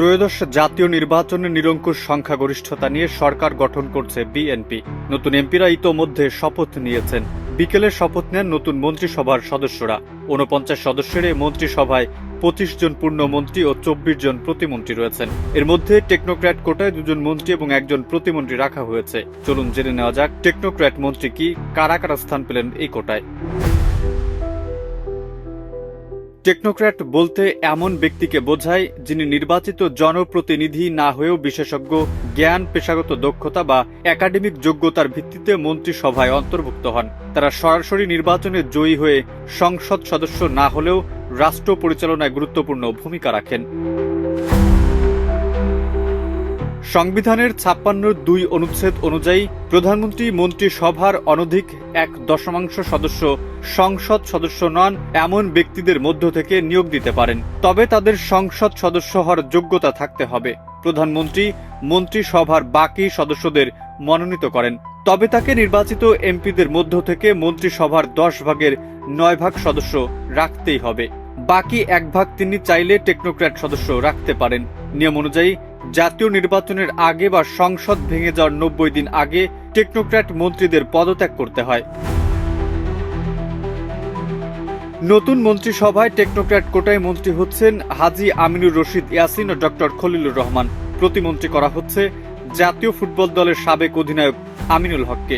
ত্রয়োদশ জাতীয় নির্বাচনে নিরঙ্কুশ সংখ্যাগরিষ্ঠতা নিয়ে সরকার গঠন করছে বিএনপি। নতুন এমপিরা ইতোমধ্যে শপথ নিয়েছেন। বিকেলে শপথ নেন নতুন মন্ত্রিসভার সদস্যরা। ৪৯ সদস্যের এই মন্ত্রিসভায় ২৫ জন পূর্ণমন্ত্রী ও ২৪ জন প্রতিমন্ত্রী রয়েছেন। এর মধ্যে টেকনোক্র্যাট কোটায় ২ জন মন্ত্রী এবং ১ জন প্রতিমন্ত্রী রাখা হয়েছে। চলুন জেনে নেওয়া যাক টেকনোক্র্যাট মন্ত্রী কি, কারা কারা স্থান পেলেন এই কোটায়। টেকনোক্র্যাট বলতে এমন ব্যক্তিকে বোঝায় যিনি নির্বাচিত জনপ্রতিনিধি না হয়েও বিশেষজ্ঞ জ্ঞান, পেশাগত দক্ষতা বা একাডেমিক যোগ্যতার ভিত্তিতে মন্ত্রিসভায় অন্তর্ভুক্ত হন। তারা সরাসরি নির্বাচনে জয়ী হয়ে সংসদ সদস্য না হলেও রাষ্ট্র পরিচালনায় গুরুত্বপূর্ণ ভূমিকা রাখেন। সংবিধানের ৫৬(২) অনুচ্ছেদ অনুযায়ী প্রধানমন্ত্রী মন্ত্রিসভার অনধিক ১/১০ সদস্য সংসদ সদস্য নন এমন ব্যক্তিদের মধ্য থেকে নিয়োগ দিতে পারেন। তবে তাদের সংসদ সদস্য হওয়ার যোগ্যতা থাকতে হবে। প্রধানমন্ত্রী মন্ত্রিসভার বাকি সদস্যদের মনোনীত করেন। তবে তাকে নির্বাচিত এমপিদের মধ্য থেকে মন্ত্রিসভার ১০ ভাগের ৯ ভাগ সদস্য রাখতেই হবে। বাকি ১ ভাগ তিনি চাইলে টেকনোক্র্যাট সদস্য রাখতে পারেন। নিয়ম অনুযায়ী জাতীয় নির্বাচনের আগে বা সংসদ ভেঙে যাওয়ার ৯০ দিন আগে টেকনোক্র্যাট মন্ত্রীদের পদত্যাগ করতে হয়। নতুন মন্ত্রিসভায় টেকনোক্র্যাট কোটায় মন্ত্রী হচ্ছেন হাজী আমিনুর রশিদ ইয়াসিন ও ডক্টর খলিলুর রহমান। প্রতিমন্ত্রী করা হচ্ছে জাতীয় ফুটবল দলের সাবেক অধিনায়ক আমিনুল হককে।